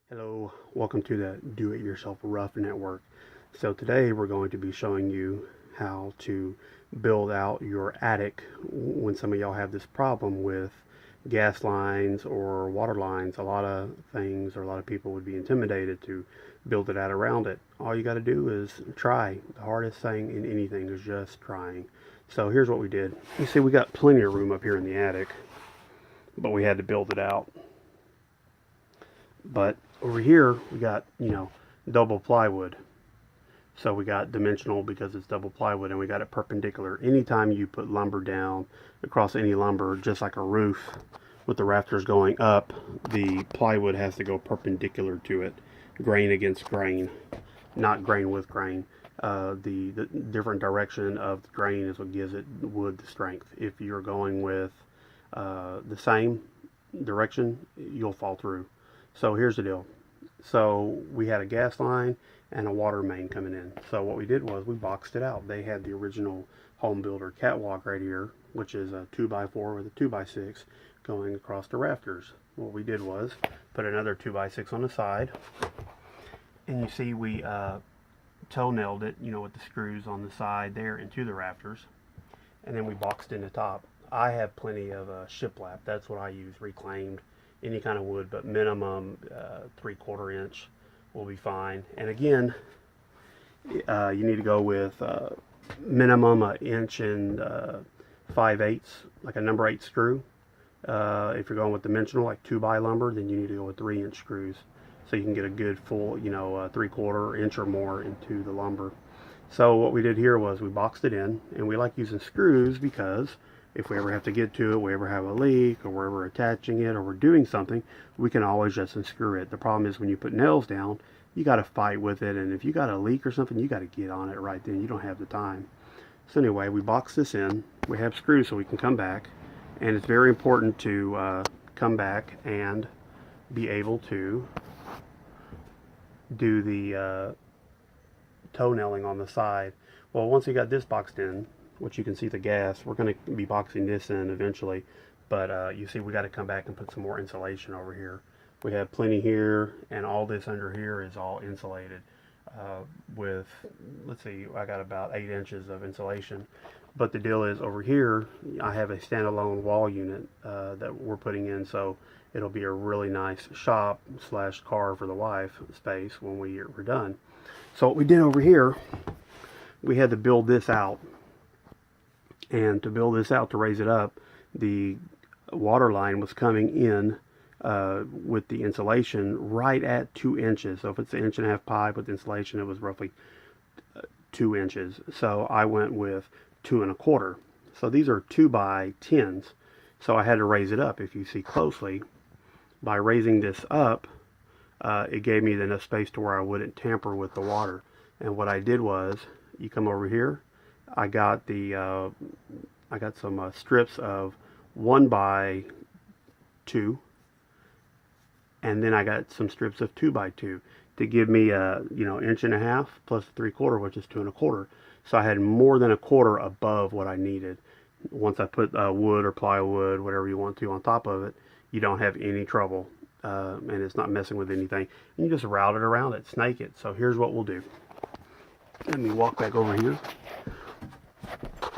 Hello, welcome to the Do-It-Yourself Rough Network. So today we're going to be showing you how to build out your attic when some of y'all have this problem with gas lines or water lines. A lot of things or a lot of people would be intimidated to build it out around it. All you got to do is try. The hardest thing in anything is just trying. So here's what we did. You see, we got plenty of room up here in the attic, but we had to build it out. But over here we got, double plywood. So we got dimensional because it's double plywood, and we got it perpendicular. Anytime you put lumber down across any lumber, just like a roof with the rafters going up, the plywood has to go perpendicular to it, grain against grain, not grain with grain. The different direction of the grain is what gives it wood the strength. If you're going with the same direction, you'll fall through. So here's the deal. So we had a gas line and a water main coming in. So what we did was we boxed it out. They had the original home builder catwalk right here, which is a 2x4 with a 2x6 going across the rafters. What we did was put another 2x6 on the side, and you see we toe nailed it, with the screws on the side there into the rafters, and then we boxed in the top. I have plenty of shiplap. That's what I use, reclaimed, any kind of wood, but minimum 3/4 inch will be fine. And again, you need to go with minimum an inch and 5/8, like a number 8 screw. If you're going with dimensional, like 2x lumber, then you need to go with 3-inch screws, so you can get a good full, 3/4 inch or more into the lumber. So what we did here was we boxed it in, and we like using screws because if we ever have to get to it, we ever have a leak, or we're ever attaching it, or we're doing something, we can always just unscrew it. The problem is when you put nails down, you got to fight with it, and if you got a leak or something, you got to get on it right then. You don't have the time. So anyway, we box this in. We have screws so we can come back, and it's very important to come back and be able to do the toe nailing on the side. Well, once you got this boxed in, which you can see the gas, we're going to be boxing this in eventually, but you see we got to come back and put some more insulation over here. We have plenty here, and all this under here is all insulated with, let's see, I got about 8 inches of insulation. But the deal is, over here I have a standalone wall unit that we're putting in, so it'll be a really nice shop slash car for the wife space when we're done. So what we did over here, we had to build this out. And to build this out, to raise it up, the water line was coming in with the insulation right at 2 inches. So if it's an 1.5 inch pipe with insulation, it was roughly 2 inches. So I went with 2 1/4. So these are 2x10s. So I had to raise it up. If you see closely, by raising this up, it gave me enough space to where I wouldn't tamper with the water. And what I did was, you come over here, I got some strips of 1x2, and then I got some strips of 2x2 to give me a 1.5 inches plus 3/4, which is 2 1/4. So I had more than 1/4 above what I needed. Once I put wood or plywood, whatever you want to, on top of it, you don't have any trouble, and it's not messing with anything. And you just route it around it, snake it. So here's what we'll do. Let me walk back over here.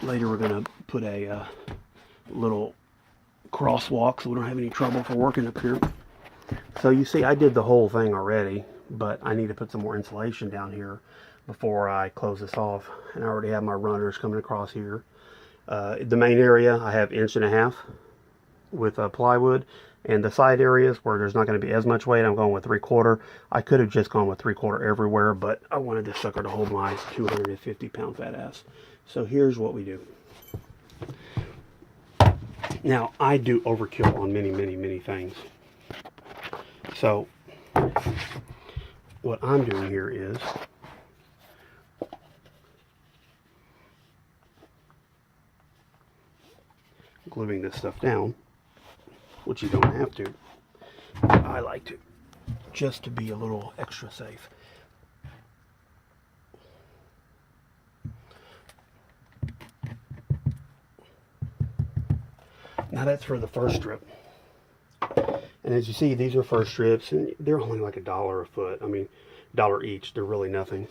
Later we're going to put a little crosswalk so we don't have any trouble if we're working up here. So you see, I did the whole thing already, but I need to put some more insulation down here before I close this off. And I already have my runners coming across here. The main area, I have 1.5 inches with plywood. And the side areas where there's not going to be as much weight, I'm going with 3/4. I could have just gone with 3/4 everywhere, but I wanted this sucker to hold my 250-pound fat ass. So here's what we do. Now, I do overkill on many, many, many things. So what I'm doing here is gluing this stuff down, which you don't have to. I like to, just to be a little extra safe. Now that's for the first strip. And as you see, these are first strips, and they're only like $1 a foot. I mean, $1 each. They're really nothing.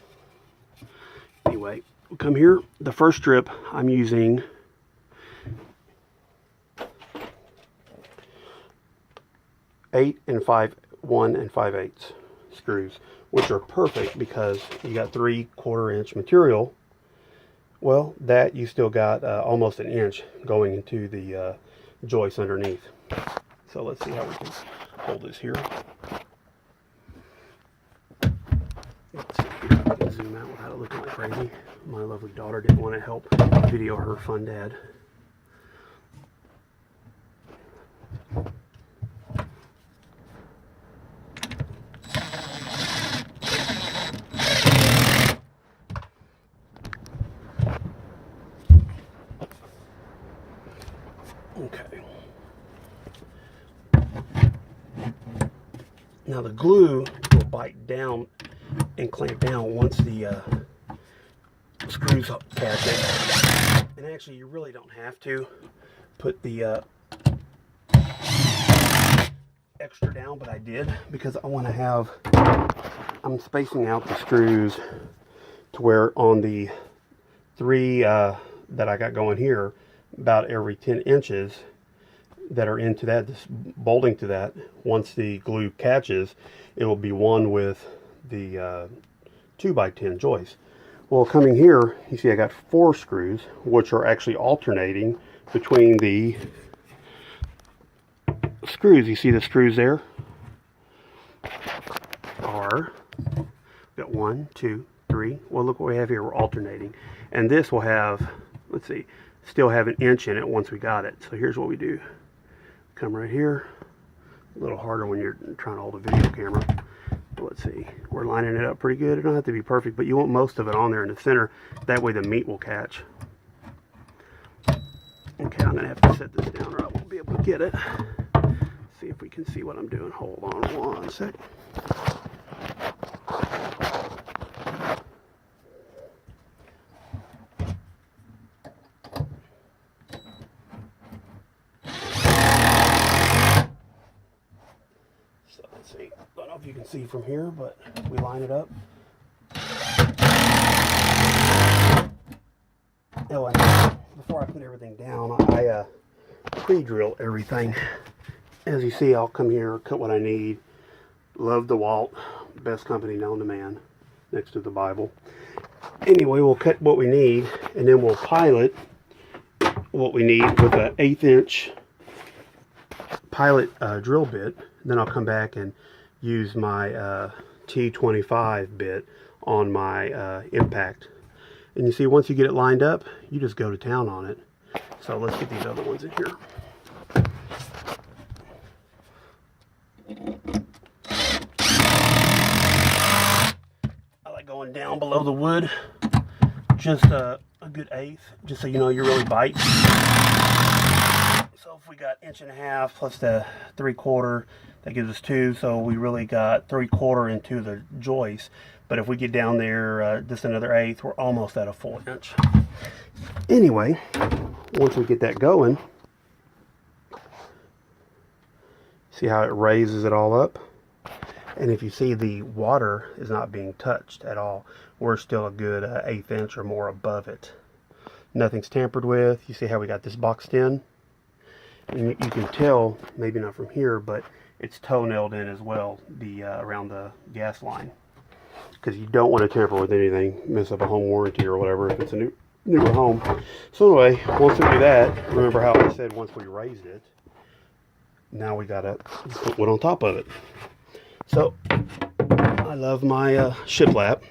Anyway, we'll come here. The first strip I'm using 8 and 5, 1 and 5/8 screws, which are perfect because you got 3/4 inch material. Well, that you still got almost an inch going into the joist underneath. So let's see how we can hold this here. Let's see here. I can zoom out without it looking like crazy. My lovely daughter didn't want to help video her fun dad. Okay. Now the glue will bite down and clamp down once the screws catch it. And actually, you really don't have to put the extra down, but I did because I want to have, I'm spacing out the screws to where on the 3 that I got going here, about every 10 inches that are into that, this bolting to that, once the glue catches, it will be one with the 2x10 joist. Well, coming here, you see I got 4 screws, which are actually alternating between the screws. You see the screws there are, got 1, 2, 3. Well, look what we have here. We're alternating. And this will have, let's see, still have an inch in it once we got it. So here's what we do. Come right here. A little harder when you're trying to hold a video camera. But let's see. We're lining it up pretty good. It don't have to be perfect, but you want most of it on there in the center. That way the meat will catch. Okay, I'm going to have to set this down or I won't be able to get it. See if we can see what I'm doing. Hold on one sec. So let's see. I don't know if you can see from here, but we line it up. Oh, and before I put everything down, I pre-drill everything. As you see, I'll come here, cut what I need. Love DeWalt, best company known to man, next to the Bible. Anyway, we'll cut what we need, and then we'll pilot what we need with an 1/8 inch pilot drill bit. Then I'll come back and use my T25 bit on my impact. And you see, once you get it lined up, you just go to town on it. So let's get these other ones in here. I like going down below the wood, just a good 1/8, just so you know you really bite. So if we got 1.5 inches plus the 3/4, that gives us 2. So we really got 3/4 into the joist. But if we get down there just another 1/8, we're almost at a 1 inch. Anyway, once we get that going, see how it raises it all up? And if you see, the water is not being touched at all. We're still a good 1/8 inch or more above it. Nothing's tampered with. You see how we got this boxed in? And you can tell, maybe not from here, but it's toe-nailed in as well, the around the gas line. Because you don't want to tamper with anything, mess up a home warranty or whatever if it's a newer home. So anyway, once we do that, remember how I said once we raised it, now we gotta put wood on top of it. So I love my shiplap.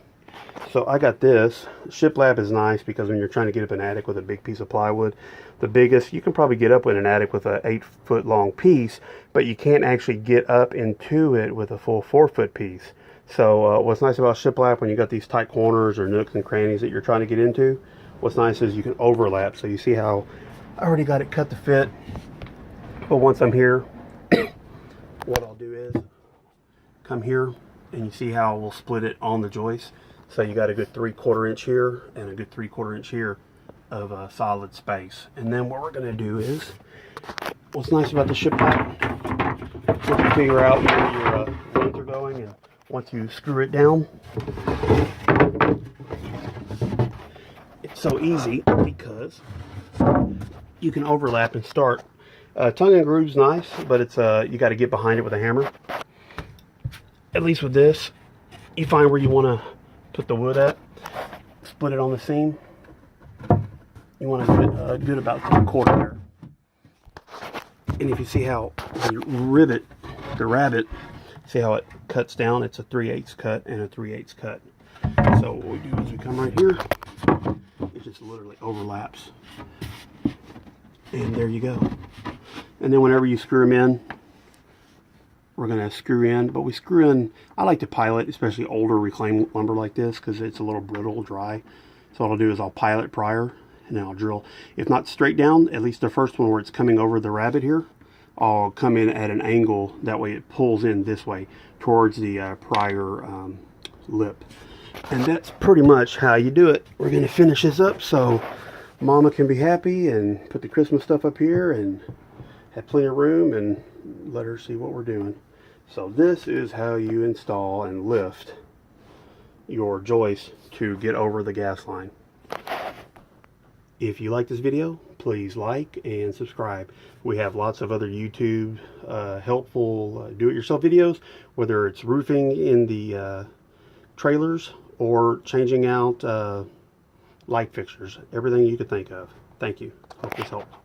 So I got this. Shiplap is nice because when you're trying to get up an attic with a big piece of plywood, the biggest, you can probably get up in an attic with an 8-foot long piece, but you can't actually get up into it with a full 4-foot piece. So what's nice about shiplap, when you got these tight corners or nooks and crannies that you're trying to get into, what's nice is you can overlap. So you see how I already got it cut to fit. But once I'm here, what I'll do is come here, and you see how we'll split it on the joist. So you got a good 3/4 inch here and a good 3/4 inch here of solid space. And then what we're going to do is, what's nice about the shiplap, once you figure out where your lines are going, and once you screw it down, it's so easy because you can overlap and start. Tongue and groove's nice, but it's you got to get behind it with a hammer. At least with this, you find where you want to put the wood at, split it on the seam. You want to get good about 3/4 there. And if you see how you rivet the rabbet, see how it cuts down? It's a 3/8 cut and a 3/8 cut. So what we do is we come right here, it just literally overlaps. And there you go. And then whenever you screw them in, we're going to screw in, but we screw in, I like to pilot, especially older reclaimed lumber like this, because it's a little brittle, dry. So what I'll do is I'll pilot prior, and then I'll drill. If not straight down, at least the first one where it's coming over the rabbet here, I'll come in at an angle, that way it pulls in this way, towards the prior lip. And that's pretty much how you do it. We're going to finish this up so Mama can be happy and put the Christmas stuff up here and have plenty of room and let her see what we're doing. So this is how you install and lift your joist to get over the gas line. If you like this video, please like and subscribe. We have lots of other YouTube helpful do-it-yourself videos, whether it's roofing in the trailers or changing out light fixtures, everything you could think of. Thank you. Hope this helped.